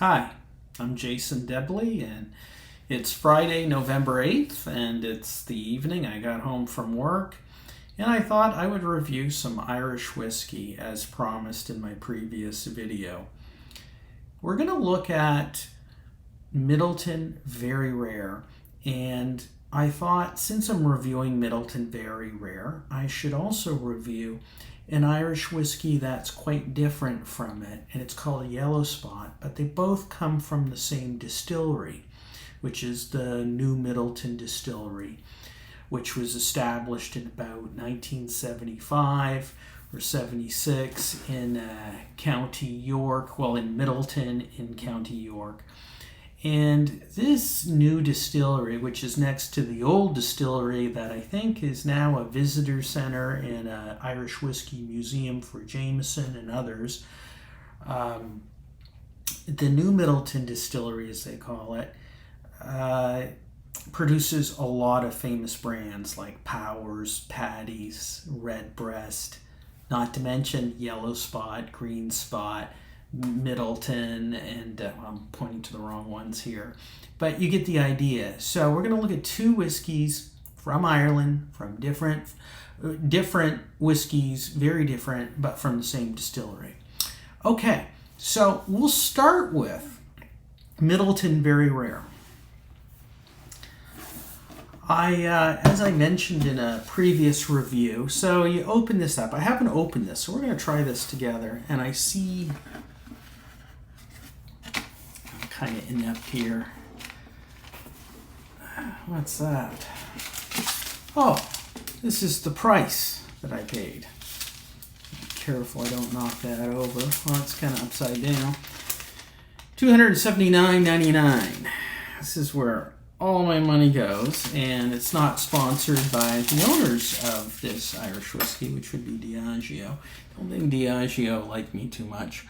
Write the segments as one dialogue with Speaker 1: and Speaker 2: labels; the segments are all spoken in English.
Speaker 1: Hi, I'm Jason Debly, and it's Friday, November 8th, and it's the evening. I got home from work, and I thought I would review some Irish whiskey as promised in my previous video. We're going to look at Middleton Very Rare, and I thought since I'm reviewing Middleton Very Rare, I should also review an Irish whiskey that's quite different from it, and it's called a Yellow Spot, but they both come from the same distillery, which is the New Midleton Distillery, which was established in about 1975 or 76 in County York, in Middleton in County York. And this new distillery, which is next to the old distillery that I think is now a visitor center and an Irish whiskey museum for Jameson and others, the New Midleton Distillery, as they call it, produces a lot of famous brands like Powers, Paddy's, Redbreast, not to mention Yellow Spot, Green Spot, Middleton, and I'm pointing to the wrong ones here, but you get the idea. So we're going to look at two whiskeys from Ireland, from different whiskeys, very different, but from the same distillery. Okay, so we'll start with Middleton Very Rare. As I mentioned in a previous review, so you open this up. I haven't opened this, so we're going to try this together, and I see kind of inept here. What's that? Oh, this is the price that I paid. Be careful I don't knock that over. Well, it's kind of upside down. $279.99. This is where all my money goes, and it's not sponsored by the owners of this Irish whiskey, which would be Diageo. I don't think Diageo like me too much.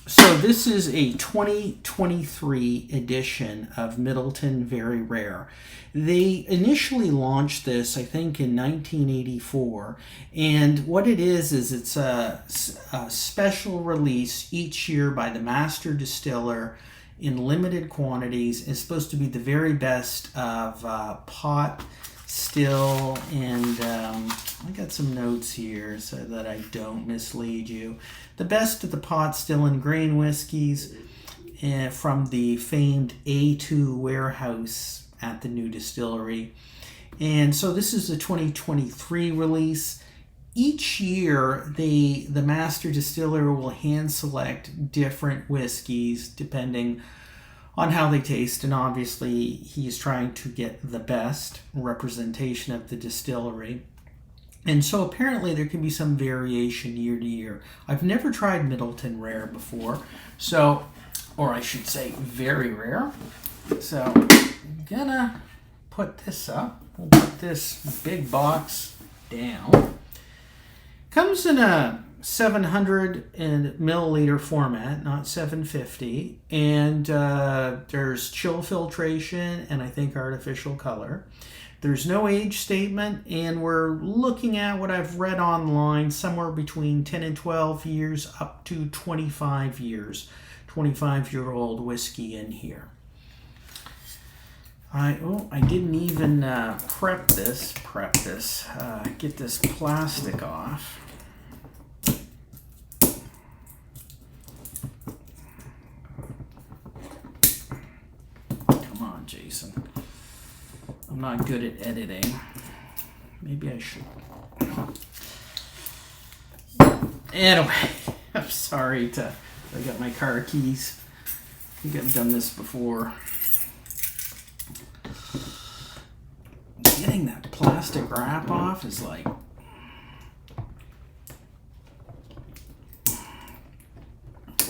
Speaker 1: So this is a 2023 edition of Middleton Very Rare. They initially launched this, I think, in 1984, and what it is it's a special release each year by the master distiller in limited quantities. It's supposed to be the very best of pot, still, and I got some notes here so that I don't mislead you. The best of the pot, still, and grain whiskeys from the famed A2 warehouse at the new distillery. And so this is the 2023 release. Each year, the master distiller will hand select different whiskeys depending on how they taste, and obviously he's trying to get the best representation of the distillery. And so apparently there can be some variation year to year. I've never tried Middleton Rare before, or I should say very rare. So I'm gonna put this up. We'll put this big box down. Comes in a 700 milliliter format, not 750, and there's chill filtration and I think artificial color. There's no age statement, and we're looking at what I've read online, somewhere between 10 and 12 years up to 25 years, 25-year-old whiskey in here. I didn't even get this plastic off. Come on, Jason. I'm not good at editing. Maybe I should. Anyway, I'm sorry I got my car keys. I think I've done this before. Getting that plastic wrap off is like...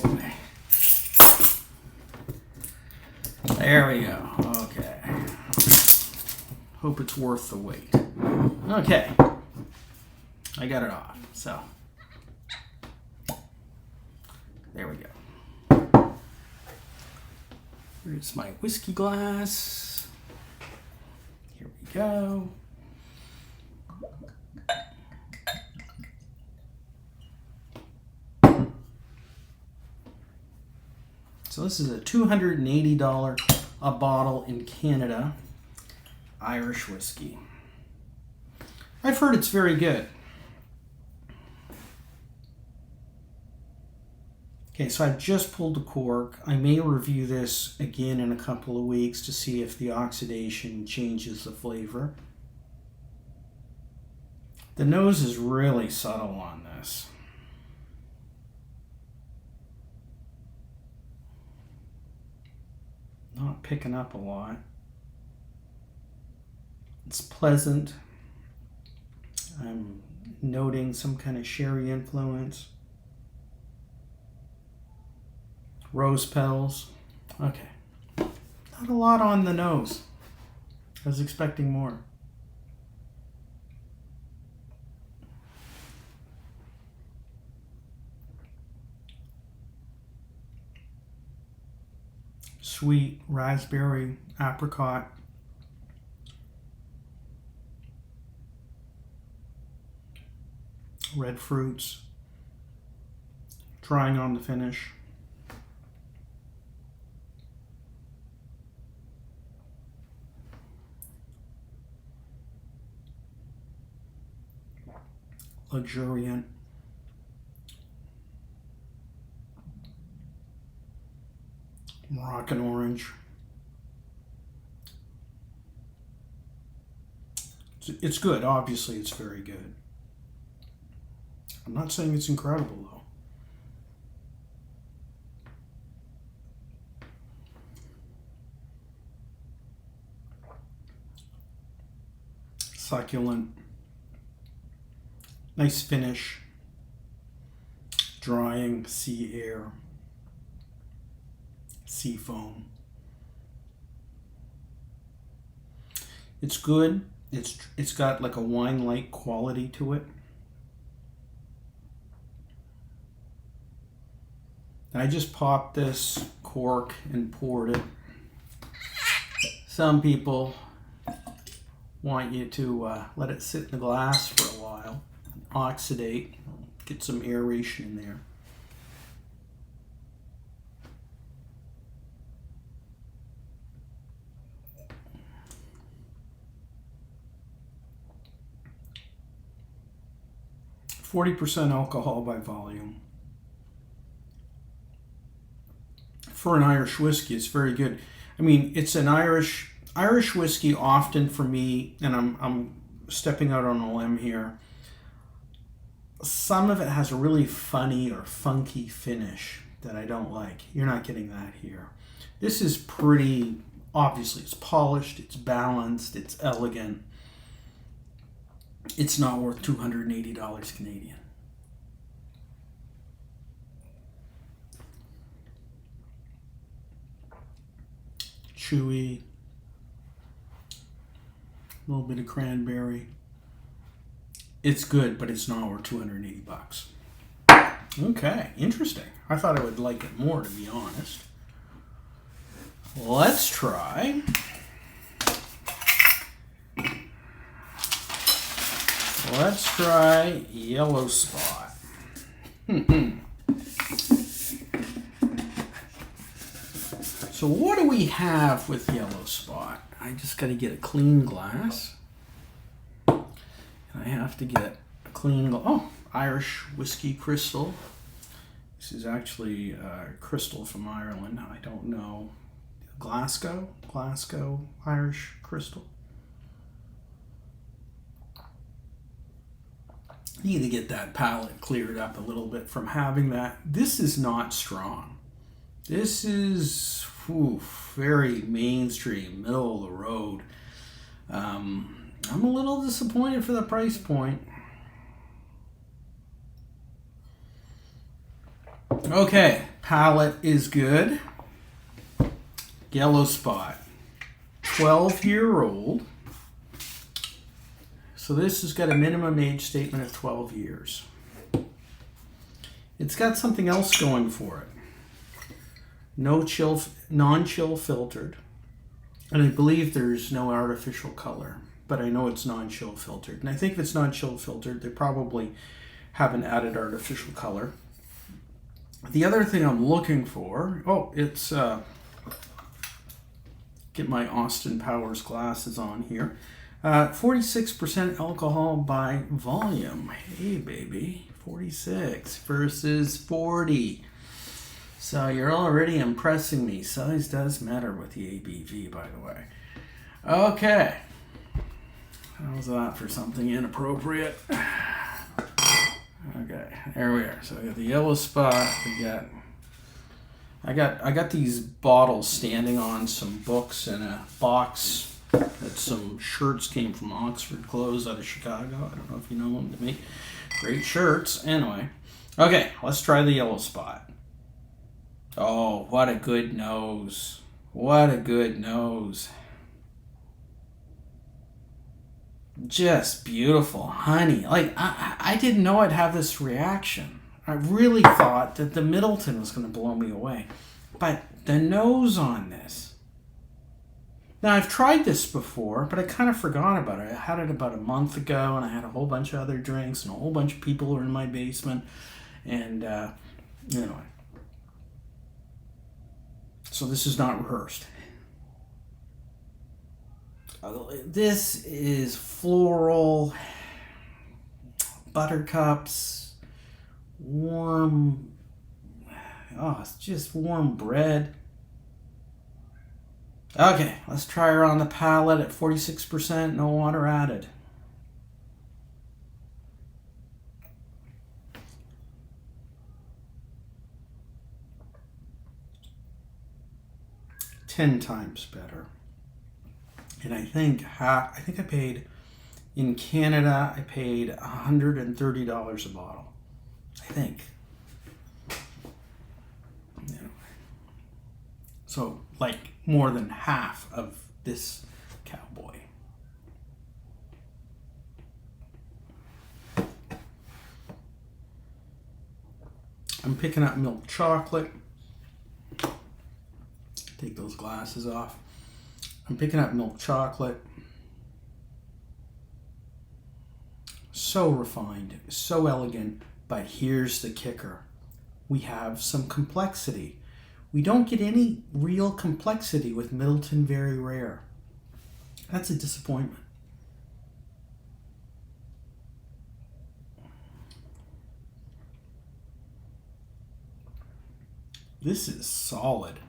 Speaker 1: Boy. There we go. Okay. Hope it's worth the wait. Okay. I got it off, so. There we go. Here's my whiskey glass. Here we go. So this is a $280 a bottle in Canada Irish whiskey. I've heard it's very good. Okay, so I've just pulled the cork. I may review this again in a couple of weeks to see if the oxidation changes the flavor. The nose is really subtle on this. Not picking up a lot. It's pleasant. I'm noting some kind of sherry influence. Rose petals. Okay. Not a lot on the nose. I was expecting more. Sweet raspberry, apricot. Red fruits. Drying on the finish. Luxuriant. Moroccan orange. It's good. Obviously, it's very good. I'm not saying it's incredible, though. Succulent. Nice finish. Drying sea air. Sea foam. It's good. It's got like a wine-like quality to it. I just popped this cork and poured it. Some people want you to let it sit in the glass for a while, oxidate, get some aeration in there. %40 alcohol by volume. For an Irish whiskey, it's very good. I mean, it's an Irish whiskey. Often for me, and I'm stepping out on a limb here, some of it has a really funny or funky finish that I don't like. You're not getting that here. This is pretty, obviously it's polished, it's balanced, it's elegant. It's not worth $280 Canadian. Chewy, a little bit of cranberry. It's good, but it's not worth $280. Okay, interesting. I thought I would like it more, to be honest. Let's try Yellow Spot. So what do we have with Yellow Spot? I just got to get a clean glass. And I have to get a clean, Irish whiskey crystal. This is actually crystal from Ireland. I don't know. Glasgow Irish crystal. Need to get that palate cleared up a little bit from having that. This is not strong. This is very mainstream, middle of the road. I'm a little disappointed for the price point. Okay, palate is good. Yellow Spot, 12-year-old. So this has got a minimum age statement of 12 years. It's got something else going for it. No chill, non-chill filtered. And I believe there's no artificial color, but I know it's non-chill filtered. And I think if it's non-chill filtered, they probably haven't added artificial color. The other thing I'm looking for, it's, get my Austin Powers glasses on here. 46% alcohol by volume. Hey, baby. 46 versus 40. So you're already impressing me. Size does matter with the ABV, by the way. Okay. How's that for something inappropriate? Okay, there we are. So we got the yellow spot. I got these bottles standing on some books in a box that some shirts came from Oxford Clothes out of Chicago. I don't know if you know them. They make great shirts. Anyway, okay, let's try the yellow spot. Oh, what a good nose. What a good nose. Just beautiful, honey. Like, I didn't know I'd have this reaction. I really thought that the Middleton was going to blow me away. But the nose on this. Now, I've tried this before, but I kind of forgot about it. I had it about a month ago, and I had a whole bunch of other drinks, and a whole bunch of people were in my basement. And, anyway. So this is not rehearsed. This is floral, buttercups, warm, it's just warm bread. Okay, let's try her on the palate at 46%, no water added. Ten times better. And I think I paid, in Canada, I paid $130 a bottle. I think. Anyway. So, like, more than half of this cowboy. I'm picking up milk chocolate. Take those glasses off. I'm picking up milk chocolate. So refined, so elegant, but here's the kicker. We have some complexity. We don't get any real complexity with Middleton Very Rare. That's a disappointment. This is solid.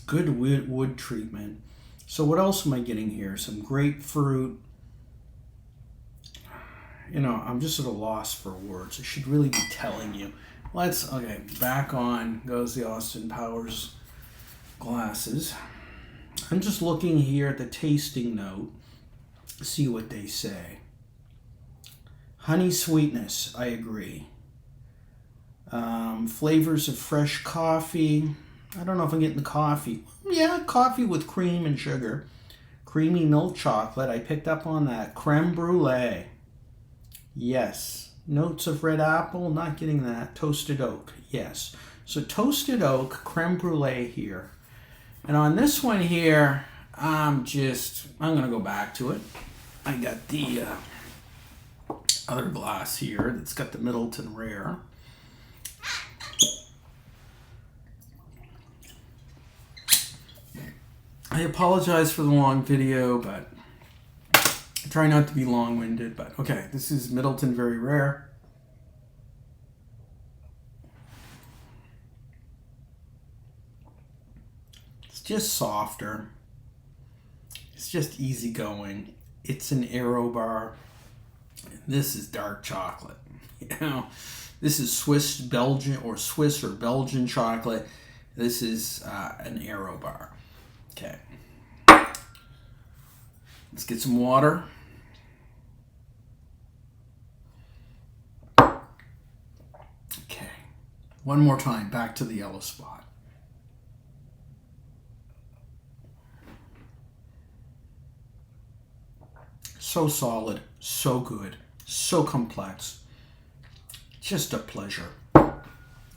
Speaker 1: Good wood treatment. So what else am I getting here? Some grapefruit. You know, I'm just at a loss for words. I should really be telling you. Okay, back on goes the Austin Powers glasses. I'm just looking here at the tasting note. See what they say. Honey sweetness, I agree. Flavors of fresh coffee. I don't know if I'm getting the coffee. Yeah, coffee with cream and sugar. Creamy milk chocolate. I picked up on that. Creme brulee. Yes. Notes of red apple. Not getting that. Toasted oak. Yes. So toasted oak, creme brulee here. And on this one here, I'm going to go back to it. I got the other glass here that's got the Middleton Rare. I apologize for the long video, but I try not to be long-winded. But okay, this is Middleton Very Rare. It's just softer. It's just easygoing. It's an aero bar. This is dark chocolate. You know, this is Swiss or Belgian chocolate. This is an aero bar. Okay. Let's get some water. Okay. One more time, back to the yellow spot. So solid, so good, so complex. Just a pleasure.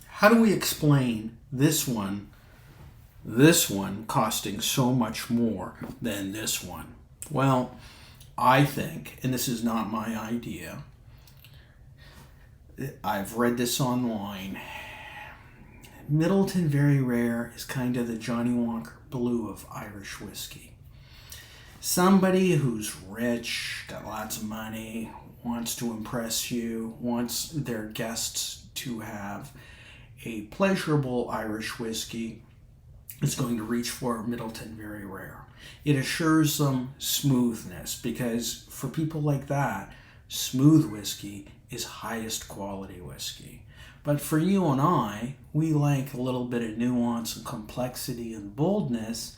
Speaker 1: How do we explain this one costing so much more than this one? Well, I think, and this is not my idea, I've read this online. Middleton Very Rare is kind of the Johnny Walker Blue of Irish whiskey. Somebody who's rich, got lots of money, wants to impress you, wants their guests to have a pleasurable Irish whiskey, is going to reach for Middleton Very Rare. It assures them smoothness, because for people like that, smooth whiskey is highest quality whiskey. But for you and I, we like a little bit of nuance and complexity and boldness.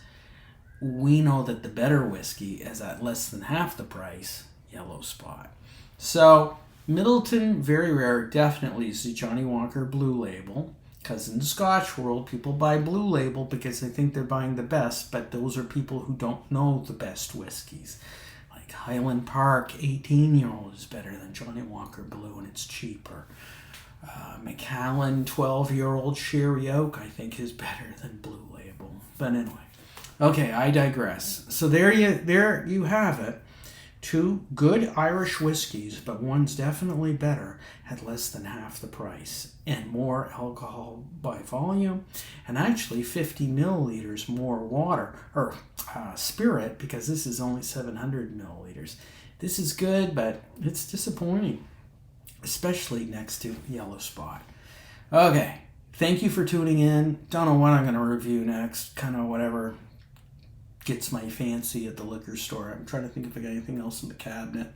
Speaker 1: We know that the better whiskey is at less than half the price, Yellow Spot. So Middleton Very Rare definitely is the Johnny Walker Blue Label, because in the Scotch world, people buy Blue Label because they think they're buying the best, but those are people who don't know the best whiskeys. Like Highland Park 18-year-old is better than Johnny Walker Blue, and it's cheaper. Macallan 12-year-old Sherry Oak, I think, is better than Blue Label. But anyway, okay, I digress. So there you have it. Two good Irish whiskeys, but one's definitely better at less than half the price and more alcohol by volume, and actually 50 milliliters more water or spirit, because this is only 700 milliliters. This is good, but it's disappointing, especially next to Yellow Spot. Okay, thank you for tuning in. Don't know what I'm going to review next. Kind of whatever gets my fancy at the liquor store. I'm trying to think if I got anything else in the cabinet.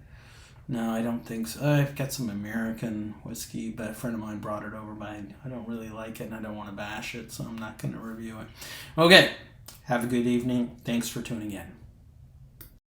Speaker 1: No, I don't think so. I've got some American whiskey, but a friend of mine brought it over, but I don't really like it and I don't want to bash it, so I'm not going to review it. Okay, have a good evening. Thanks for tuning in.